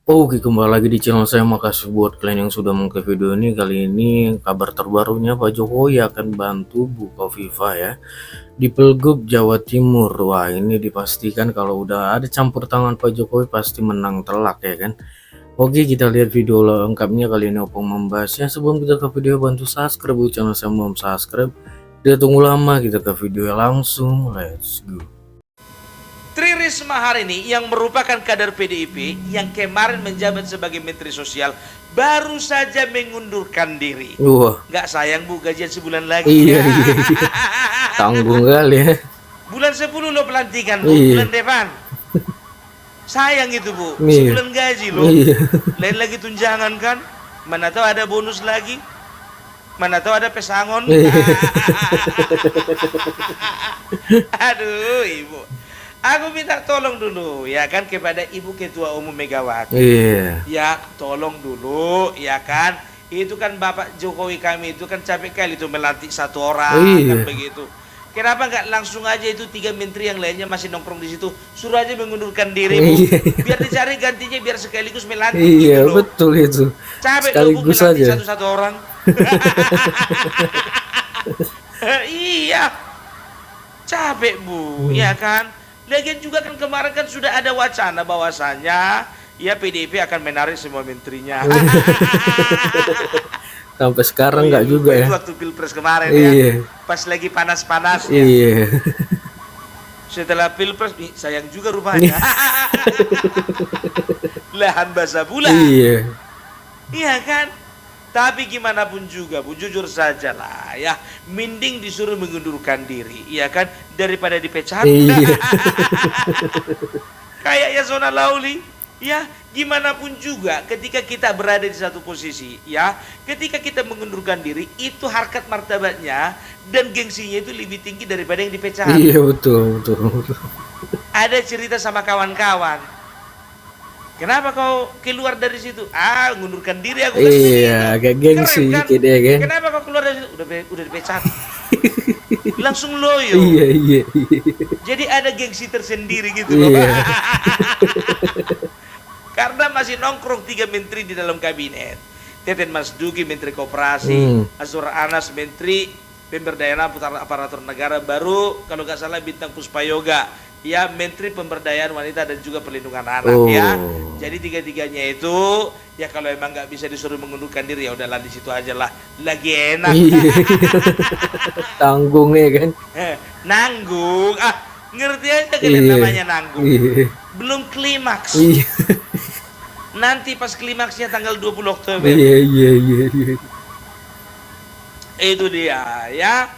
Oke, kembali lagi di channel saya. Makasih buat kalian yang sudah mengklik video ini. Kali ini kabar terbarunya Pak Jokowi akan bantu Bukoviva ya di Pilgub Jawa Timur. Wah, ini dipastikan kalau udah ada campur tangan Pak Jokowi pasti menang telak ya kan. Oke, kita lihat video lengkapnya kali ini Opung membahasnya. Sebelum kita ke video, bantu subscribe channel saya, belum subscribe. Tidak tunggu lama, kita ke video langsung. Let's go. Tri Risma hari ini yang merupakan kader PDIP yang kemarin menjabat sebagai Menteri Sosial baru saja mengundurkan diri. Wah, Nggak sayang Bu, gajian sebulan lagi. iya. Tanggung kali ya. Bulan 10 lo pelantikan Bu, Iya. bulan depan. Sayang itu Bu, Iya. sebulan gaji loh. Iya. Lain lagi tunjangan kan, mana tahu ada bonus lagi, mana tahu ada pesangon. Iya. Aduh Ibu, aku minta tolong dulu ya kan kepada Ibu Ketua Umum Megawati. Iya. Ya tolong dulu ya kan. Itu kan Bapak Jokowi kami itu kan capek kali itu melantik satu orang Iya. kan begitu. Kenapa nggak langsung aja itu 3 menteri yang lainnya masih nongkrong di situ, suruh aja mengundurkan diri Bu. Iya. Biar dicari gantinya biar sekaligus melantik Iya, gitu loh. betul itu. Capek loh Bu Sekaligus melantik aja. satu-satu orang. Iya, capek Bu, ya kan? Lagian juga kan kemarin kan sudah ada wacana bahwasanya ya PDIP akan menarik semua menterinya. Sampai sekarang nggak Iya, juga lupa ya. itu waktu Pilpres kemarin ya. Iya. Pas lagi panas-panasnya. Iya. Setelah Pilpres, sayang juga rupanya. Lahan basah pula. Iya. Iya kan? Tapi gimana pun juga Bu, jujur saja lah ya, mending disuruh mengundurkan diri, ya kan, daripada dipecat. Iya. Kayak Yasona Lauli, ya, gimana pun juga ketika kita berada di satu posisi, ya, ketika kita mengundurkan diri, itu harkat martabatnya dan gengsinya itu lebih tinggi daripada yang dipecat. Iya, betul, betul, betul. Ada cerita sama kawan-kawan, kenapa kau keluar dari situ? Ah, mengundurkan diri aku kan begitu. Iya, agak gengsi Keren kan? dikit ya kan. Kenapa kau keluar dari situ? Udah dipecat. Langsung loyo. Iya, iya, iya. Jadi ada gengsi tersendiri gitu loh. Iya. Karena masih nongkrong 3 menteri di dalam kabinet. Teten Mas Duki Menteri Koperasi, Azwar Anas Menteri Pemberdayaan Aparatur Negara, baru kalau nggak salah Bintang Puspayoga ya Menteri Pemberdayaan Wanita dan juga Perlindungan Anak ya. Oh. Jadi tiga-tiganya itu ya kalau emang nggak bisa disuruh mengundurkan diri ya udahlah di situ aja lah, lagi enak. Iya. Tanggung ya kan. Nanggung ngerti aja kan Iya. namanya nanggung. Iya. Belum klimaks. Iya. Nanti pas klimaksnya tanggal 20 Oktober. Iya, iya, iya, iya. Itu dia ya.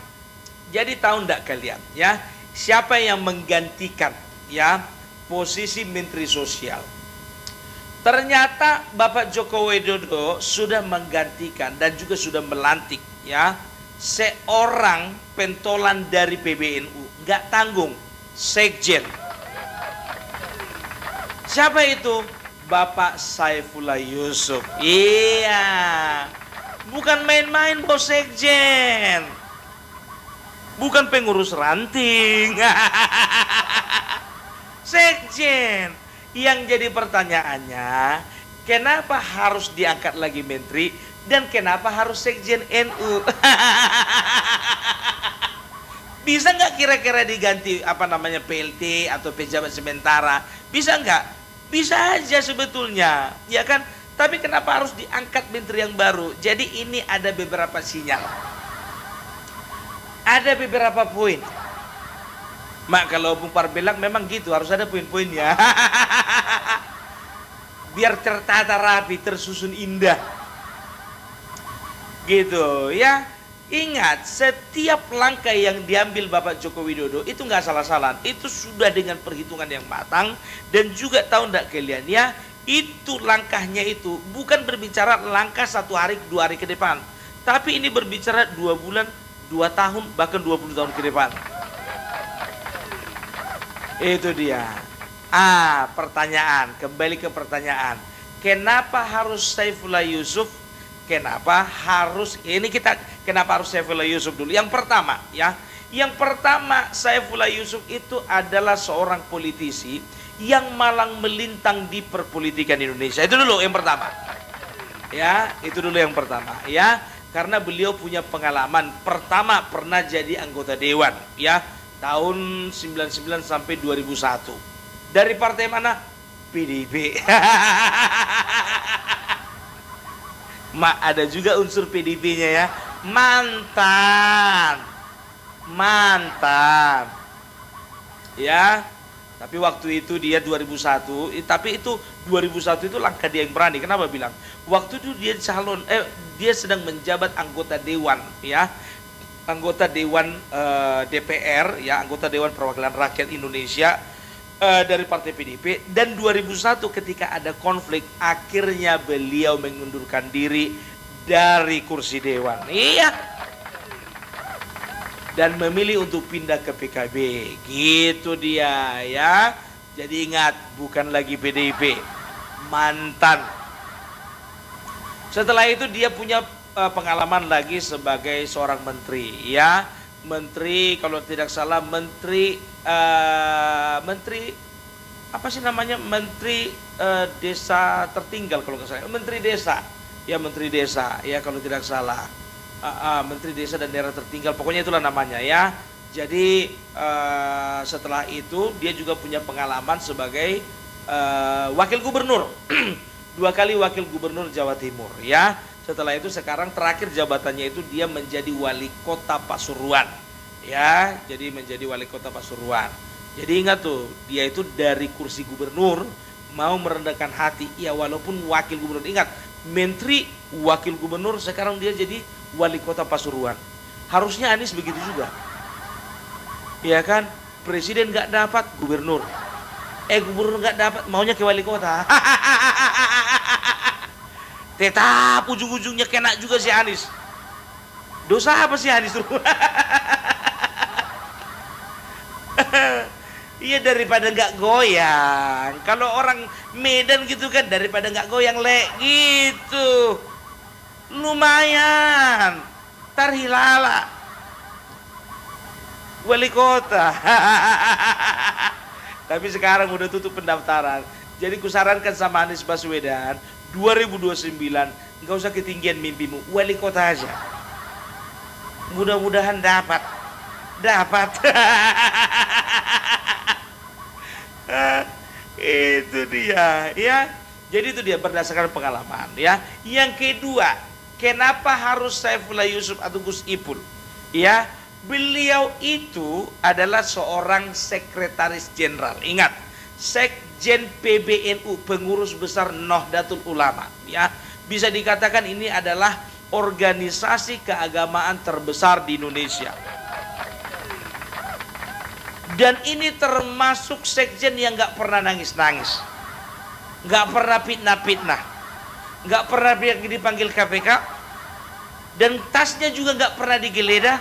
Jadi tahu enggak kalian ya, siapa yang menggantikan ya posisi Menteri Sosial? Ternyata Bapak Joko Widodo sudah menggantikan dan juga sudah melantik ya seorang pentolan dari PBNU, nggak tanggung, sekjen. Siapa itu? Bapak Saifullah Yusuf. Iya, bukan main-main bos sekjen, bukan pengurus ranting. Sekjen. Yang jadi pertanyaannya, kenapa harus diangkat lagi menteri dan kenapa harus sekjen NU? Bisa nggak kira-kira diganti apa namanya PLT atau pejabat sementara? Bisa nggak? Bisa aja sebetulnya, ya kan? Tapi kenapa harus diangkat menteri yang baru? Jadi ini ada beberapa sinyal, ada beberapa poin. Mak, kalau Bung Par bilang memang gitu, harus ada poin-poinnya. Biar tertata rapi, tersusun indah. Gitu ya. Ingat, setiap langkah yang diambil Bapak Joko Widodo itu nggak salah-salah. Itu sudah dengan perhitungan yang matang. Dan juga tahu nggak kalian ya, itu langkahnya itu bukan berbicara langkah 1 hari, 2 hari ke depan. Tapi ini berbicara 2 bulan, 2 tahun, bahkan 20 tahun ke depan. Itu dia. Pertanyaan, kembali ke pertanyaan. Kenapa harus Saifullah Yusuf? Kenapa harus Saifullah Yusuf dulu? Yang pertama ya. Yang pertama, Saifullah Yusuf itu adalah seorang politisi yang malang melintang di perpolitikan Indonesia. Itu dulu yang pertama. Ya, itu dulu yang pertama ya. Karena beliau punya pengalaman, pertama pernah jadi anggota dewan ya, tahun 99 sampai 2001. Dari partai mana? PDIP. Ada juga unsur PDIP-nya ya. Mantan. Ya. Tapi waktu itu dia 2001, tapi itu 2001 itu langkah dia yang berani. Kenapa bilang? Waktu itu dia dia sedang menjabat anggota dewan ya. Anggota dewan DPR ya, anggota Dewan Perwakilan Rakyat Indonesia dari partai PDIP, dan 2001 ketika ada konflik akhirnya beliau mengundurkan diri dari kursi dewan. Iya. Dan memilih untuk pindah ke PKB. Gitu dia ya. Jadi ingat, bukan lagi PDIP, mantan. Setelah itu dia punya pengalaman lagi sebagai seorang menteri ya. Menteri, kalau tidak salah menteri apa sih namanya, menteri desa tertinggal kalau nggak salah, menteri desa ya kalau tidak salah. Menteri Desa dan Daerah Tertinggal, pokoknya itulah namanya ya. Jadi setelah itu dia juga punya pengalaman sebagai wakil gubernur. 2 kali wakil gubernur Jawa Timur ya. Setelah itu sekarang terakhir jabatannya itu dia menjadi wali kota Pasuruan ya. Jadi menjadi wali kota Pasuruan. Jadi ingat tuh, dia itu dari kursi gubernur mau merendahkan hati ya, walaupun wakil gubernur. Ingat, menteri, wakil gubernur, sekarang dia jadi wali kota Pasuruan. Harusnya Anies begitu juga. Ya kan? Presiden nggak dapat, gubernur. Gubernur nggak dapat, maunya ke wali kota. Tetap ujung-ujungnya kena juga si Anies. Dosa apa sih Anies tuh? Iya, daripada nggak goyang. Kalau orang Medan gitu kan, daripada nggak goyang gitu. Lumayan. Tar hilala. Wali kota. Tapi sekarang udah tutup pendaftaran. Jadi kusarankan sama Anies Baswedan, 2029 nggak usah ketinggian mimpimu, wali kota aja. Mudah-mudahan dapat. Itu dia ya. Jadi itu dia berdasarkan pengalaman ya. Yang kedua, kenapa harus Saifullah Yusuf atau Gus Ipul? Ya, beliau itu adalah seorang sekretaris jenderal. Ingat, Sekjen PBNU, pengurus besar Nahdlatul Ulama ya. Bisa dikatakan ini adalah organisasi keagamaan terbesar di Indonesia. Dan ini termasuk sekjen yang gak pernah nangis-nangis, gak pernah fitnah-fitnah, gak pernah dipanggil KPK, dan tasnya juga gak pernah digeledah,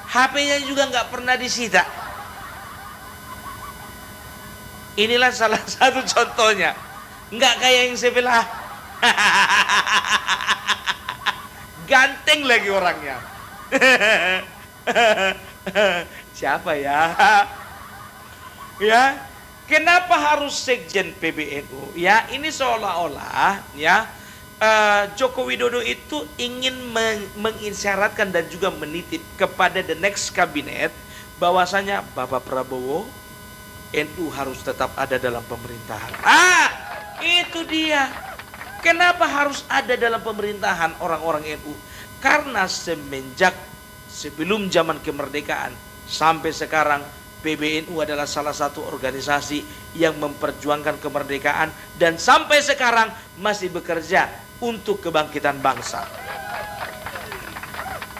HP-nya juga gak pernah disita. Inilah salah satu contohnya. Gak kayak yang sebelah. Ganteng lagi orangnya. Siapa ya? Ya, kenapa harus sekjen PBNU? Ya, ini seolah-olah ya Joko Widodo itu ingin mengisyaratkan dan juga menitip kepada the next kabinet bahwasanya Bapak Prabowo, NU harus tetap ada dalam pemerintahan. Itu dia. Kenapa harus ada dalam pemerintahan orang-orang NU? Karena semenjak sebelum zaman kemerdekaan sampai sekarang, PBNU adalah salah satu organisasi yang memperjuangkan kemerdekaan dan sampai sekarang masih bekerja untuk kebangkitan bangsa.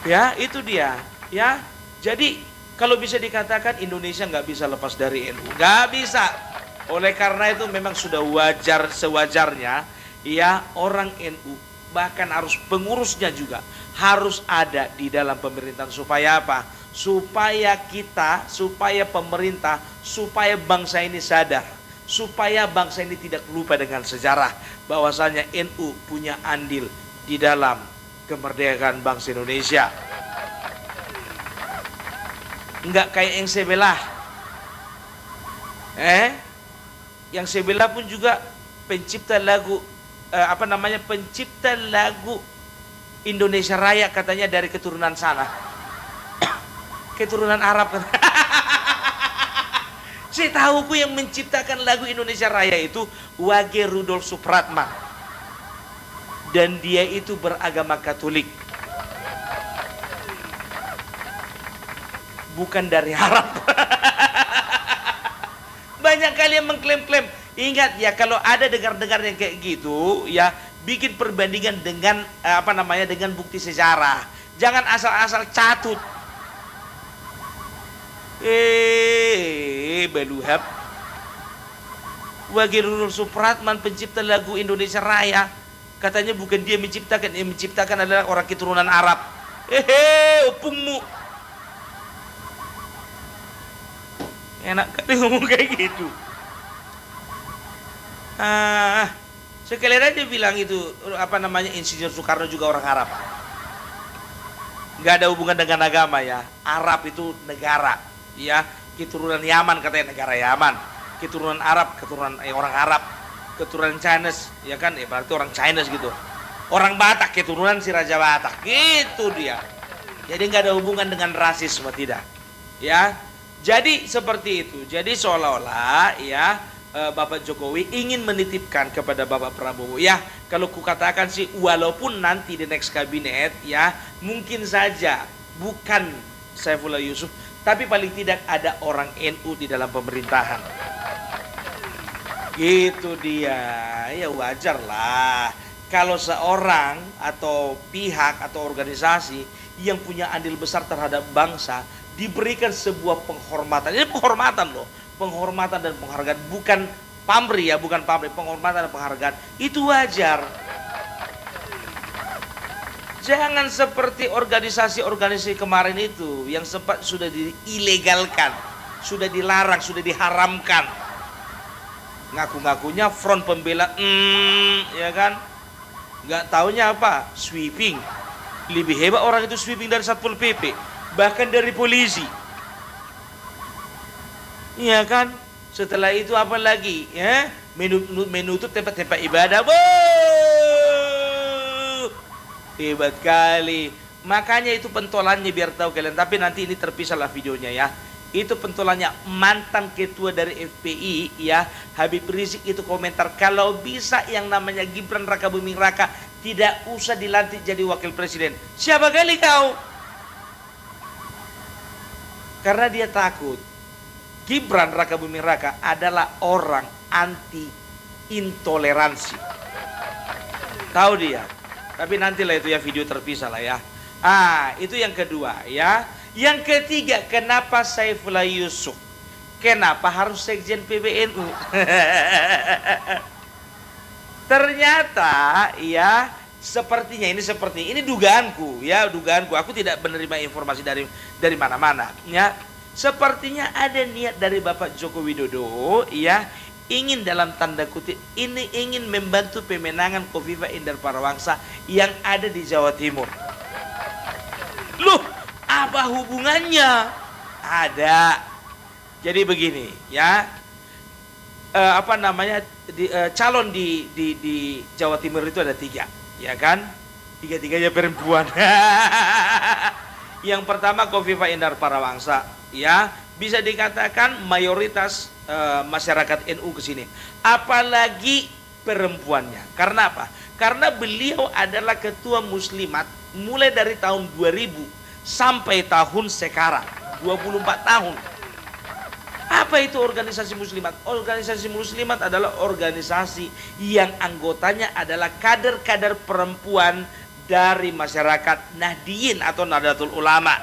Ya, itu dia. Ya, jadi kalau bisa dikatakan Indonesia nggak bisa lepas dari NU, nggak bisa. Oleh karena itu memang sudah wajar sewajarnya ya orang NU, bahkan harus pengurusnya juga harus ada di dalam pemerintahan. Supaya apa? Supaya kita, supaya pemerintah, supaya bangsa ini sadar, supaya bangsa ini tidak lupa dengan sejarah bahwasanya NU punya andil di dalam kemerdekaan bangsa Indonesia. Enggak kayak yang sebelah. yang sebelah pun juga pencipta lagu pencipta lagu Indonesia Raya katanya dari keturunan sana. Keturunan Arab kan. Saya tahu yang menciptakan lagu Indonesia Raya itu Wage Rudolf Supratman. Dan dia itu beragama Katolik. Bukan dari Arab. Banyak kali yang mengklaim-klaim. Ingat ya, kalau ada dengar-dengar yang kayak gitu ya, bikin perbandingan dengan dengan bukti sejarah. Jangan asal-asal catut. Beluhab. Wage Rudolf Supratman pencipta lagu Indonesia Raya. Katanya bukan dia menciptakan, yang menciptakan adalah orang keturunan Arab. Opungmu. Enak kali ngomong kayak gitu. Sekalian aja bilang itu Insinyur Soekarno juga orang Arab. Nggak ada hubungan dengan agama ya. Arab itu negara, ya. Keturunan Yaman katanya negara Yaman. Keturunan Arab, keturunan orang Arab. Keturunan Chinese, ya kan? Berarti orang Chinese gitu. Orang Batak, keturunan si Raja Batak. Gitu dia. Jadi nggak ada hubungan dengan rasisme, tidak. Ya. Jadi seperti itu. Jadi seolah-olah ya Bapak Jokowi ingin menitipkan kepada Bapak Prabowo, ya kalau kukatakan sih, walaupun nanti di next kabinet ya mungkin saja bukan Saifullah Yusuf, tapi paling tidak ada orang NU di dalam pemerintahan. Gitu dia. Ya wajar lah kalau seorang atau pihak atau organisasi yang punya andil besar terhadap bangsa diberikan sebuah penghormatan. Ini penghormatan loh. Penghormatan dan penghargaan, bukan pamrih ya, bukan pamrih, penghormatan dan penghargaan itu wajar. Jangan seperti organisasi-organisasi kemarin itu yang sempat sudah diilegalkan, sudah dilarang, sudah diharamkan. Ngaku-ngakunya front pembela, ya kan? Nggak taunya apa? Sweeping. Lebih hebat orang itu sweeping dari Satpol PP, bahkan dari polisi. Iya kan? Setelah itu apa lagi? Ya, menutup tempat-tempat ibadah. Wow! Hebat kali. Makanya itu pentolannya biar tahu kalian. Tapi nanti ini terpisahlah videonya ya. Itu pentolannya mantan ketua dari FPI ya, Habib Rizik itu komentar, kalau bisa yang namanya Gibran Raka Buming Raka tidak usah dilantik jadi wakil presiden. Siapa kali kau? Karena dia takut Gibran Raka Buming Raka adalah orang anti intoleransi. Tahu dia. Tapi nantilah itu ya, video terpisah lah ya. Itu yang kedua ya. Yang ketiga, kenapa Saifullah Yusuf? Kenapa harus sekjen PBNU? Ternyata ya, sepertinya ini dugaanku ya, dugaanku. Aku tidak menerima informasi dari mana-mana ya. Sepertinya ada niat dari Bapak Joko Widodo ya, ingin dalam tanda kutip ini ingin membantu pemenangan Khofifah Indar Parawansa yang ada di Jawa Timur. Loh, apa hubungannya? Ada. Jadi begini ya, calon di Jawa Timur itu ada 3, ya kan? 3-3-nya perempuan. Yang pertama Khofifah Indar Parawansa, ya bisa dikatakan mayoritas masyarakat NU ke sini. Apalagi perempuannya. Karena apa? Karena beliau adalah ketua muslimat mulai dari tahun 2000 sampai tahun sekarang, 24 tahun. Apa itu organisasi muslimat? Organisasi muslimat adalah organisasi yang anggotanya adalah kader-kader perempuan dari masyarakat Nahdliyin atau Nahdlatul Ulama.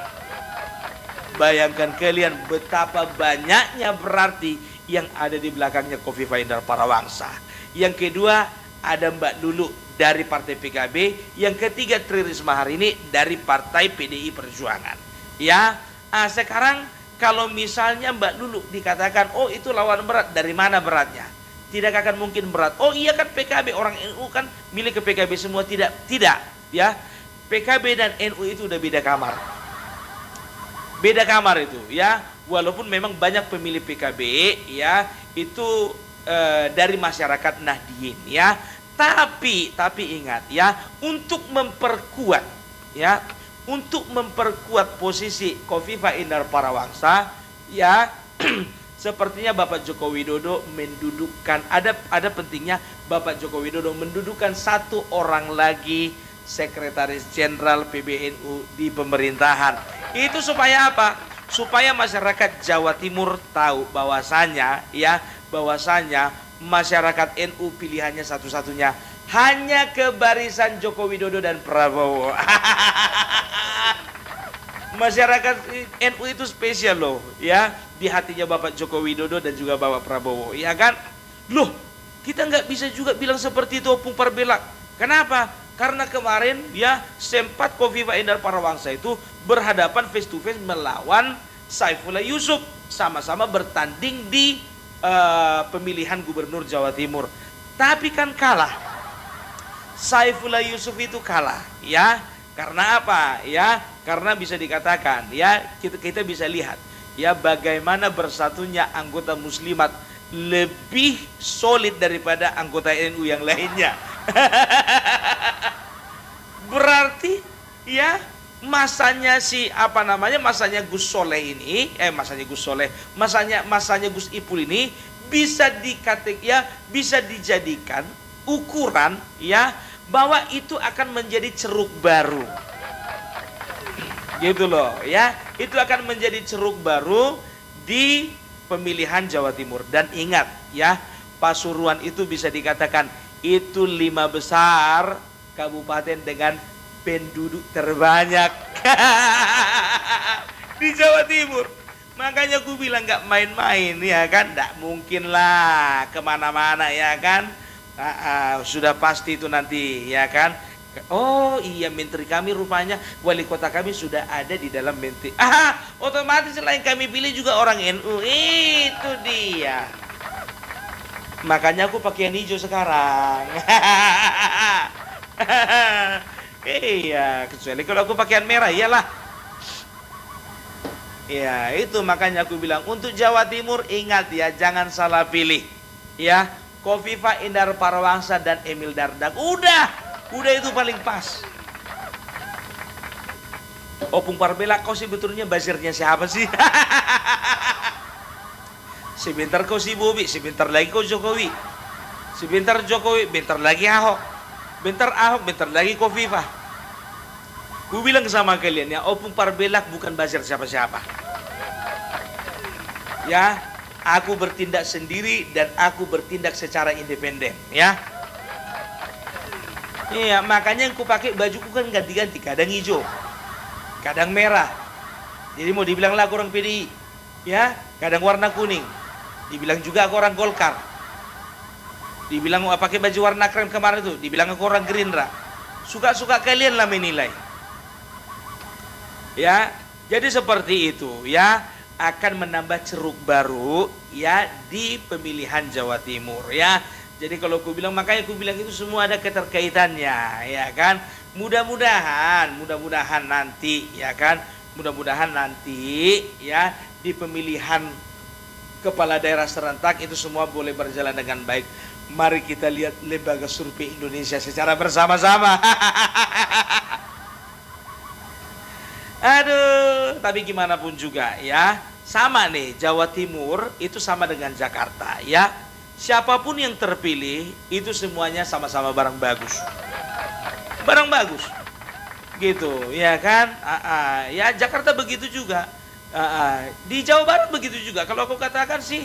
Bayangkan kalian betapa banyaknya berarti yang ada di belakangnya Khofifah Indar Parawansa. Yang kedua ada Mbak Lulu dari Partai PKB. Yang ketiga Tri Risma hari ini dari Partai PDI Perjuangan. Ya, sekarang kalau misalnya Mbak Lulu dikatakan, oh itu lawan berat, dari mana beratnya? Tidak akan mungkin berat. Oh iya kan PKB, orang NU kan milik ke PKB semua. Tidak. Ya, PKB dan NU itu udah beda kamar. Beda kamar itu ya. Walaupun memang banyak pemilih PKB ya, itu dari masyarakat Nahdien ya. Tapi ingat ya, untuk memperkuat ya, untuk memperkuat posisi Khofifah Indar Parawangsa ya, sepertinya Bapak Joko Widodo mendudukkan, ada pentingnya Bapak Joko Widodo mendudukkan satu orang lagi Sekretaris Jenderal PBNU di pemerintahan. Itu supaya apa? Supaya masyarakat Jawa Timur tahu bahwasanya ya, bahwasanya masyarakat NU pilihannya satu-satunya hanya ke barisan Joko Widodo dan Prabowo. Masyarakat NU itu spesial loh ya, di hatinya Bapak Joko Widodo dan juga Bapak Prabowo, ya kan? Loh, kita nggak bisa juga bilang seperti itu Opung Parbelak. Kenapa? Karena kemarin ya sempat Khofifah Indar Parawangsa itu berhadapan face to face melawan Saifullah Yusuf, sama-sama bertanding di pemilihan gubernur Jawa Timur. Tapi kan kalah. Saifullah Yusuf itu kalah ya. Karena apa? Ya, karena bisa dikatakan ya, kita bisa lihat ya bagaimana bersatunya anggota muslimat lebih solid daripada anggota NU yang lainnya. Berarti ya masanya masanya Gus Soleh ini, masanya Gus Ipul ini bisa bisa dijadikan ukuran ya, bahwa itu akan menjadi ceruk baru. Gitu loh ya, itu akan menjadi ceruk baru di pemilihan Jawa Timur. Dan ingat ya, Pasuruan itu bisa dikatakan itu 5 besar kabupaten dengan penduduk terbanyak di Jawa Timur. Makanya aku bilang nggak main-main ya kan, nggak mungkin lah kemana-mana ya kan. Sudah pasti itu nanti ya kan. Oh iya, menteri kami rupanya, wali kota kami sudah ada di dalam menteri. Otomatis selain kami pilih juga orang NU. Itu dia. Makanya aku pakaian hijau sekarang. Iya, kecuali kalau aku pakaian merah, iyalah. Ya, itu makanya aku bilang untuk Jawa Timur ingat ya, jangan salah pilih. Ya, Khofifah Indar Parawangsa dan Emil Dardak. Udah itu paling pas. Opung Parbelak, kau sebetulnya basirnya siapa sih? Sebentar kau si Bobi, sebentar lagi kau Jokowi. Sebentar Jokowi, bentar lagi Ahok. Bentar Ahok, bentar lagi Khofifah. Gue bilang sama kalian ya, Opung Parbelak bukan basir siapa-siapa. Ya, aku bertindak sendiri dan aku bertindak secara independen, ya. Iya, makanya yang ku pakai bajuku kan ganti-ganti, kadang hijau, kadang merah. Jadi mau dibilang lah aku orang PDI, ya, kadang warna kuning. Dibilang juga aku orang Golkar. Dibilang pakai baju warna krem kemarin itu, dibilang aku orang Gerindra. Suka-suka kalian lah menilai. Ya, jadi seperti itu ya, akan menambah ceruk baru ya di pemilihan Jawa Timur ya. Jadi kalau aku bilang, makanya aku bilang itu semua ada keterkaitannya ya kan. Mudah-mudahan nanti ya kan, mudah-mudahan nanti ya di pemilihan kepala daerah serentak itu semua boleh berjalan dengan baik. Mari kita lihat lembaga survei Indonesia secara bersama-sama. Aduh, tapi gimana pun juga ya, sama nih, Jawa Timur itu sama dengan Jakarta ya. Siapapun yang terpilih itu semuanya sama-sama barang bagus. Barang bagus. Gitu, ya kan? Ya Jakarta begitu juga. Di Jawa Barat begitu juga. Kalau aku katakan sih,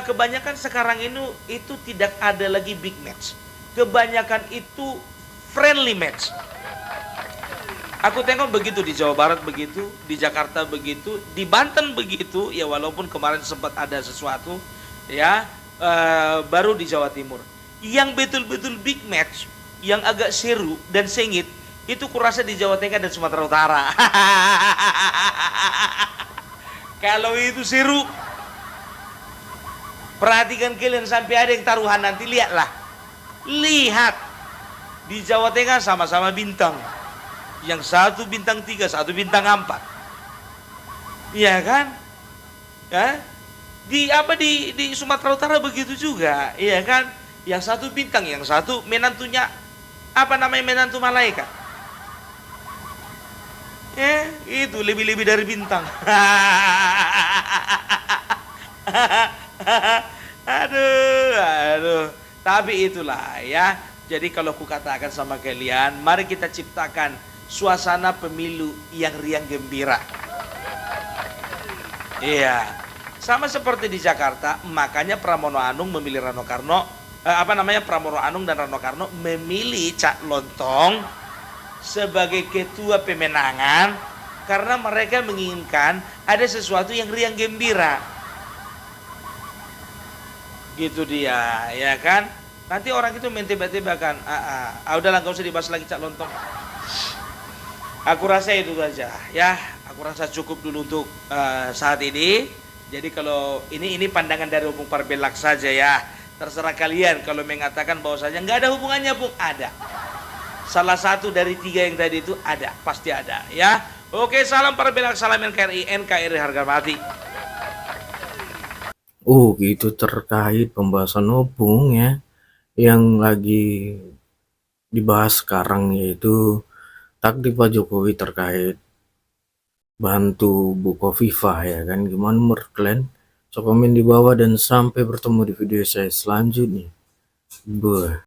kebanyakan sekarang ini itu tidak ada lagi big match. Kebanyakan itu friendly match. Aku tengok begitu di Jawa Barat begitu, di Jakarta begitu, di Banten begitu. Ya walaupun kemarin sempat ada sesuatu, ya baru di Jawa Timur. Yang betul-betul big match, yang agak seru dan sengit, itu kurasa di Jawa Tengah dan Sumatera Utara. Kalau itu seru, perhatikan kalian sampai ada yang taruhan nanti, lihatlah. Lihat, di Jawa Tengah sama-sama bintang. Yang satu bintang 3, satu bintang 4. Iya kan? Ya? di Sumatera Utara begitu juga, iya kan? Yang satu bintang, yang satu menantunya menantu malaikat. Itu lebih-lebih dari bintang. Aduh, aduh. Tapi itulah ya. Jadi kalau kukatakan sama kalian, mari kita ciptakan suasana pemilu yang riang gembira. Iya. Sama seperti di Jakarta, makanya Pramono Anung memilih Rano Karno, Pramono Anung dan Rano Karno memilih Cak Lontong sebagai ketua pemenangan karena mereka menginginkan ada sesuatu yang riang gembira. Gitu dia, ya kan? Nanti orang itu main tebak-tebakan. Udahlah, gak usah dibahas lagi Cak Lontong. Aku rasa itu saja, ya. Aku rasa cukup dulu untuk saat ini. Jadi kalau ini pandangan dari Opung Parbelak saja ya. Terserah kalian kalau mengatakan bahwasanya nggak ada hubungannya, Bung. Ada. Salah satu dari 3 yang tadi itu ada, pasti ada, ya. Oke, salam Parbelak, salam NKRI harga mati. Gitu terkait pembahasan Opung ya, yang lagi dibahas sekarang yaitu taktik Pak Jokowi terkait bantu Bukoviva ya kan. Gimana menurut kalian? So komen di bawah dan sampai bertemu di video saya selanjutnya. Bye.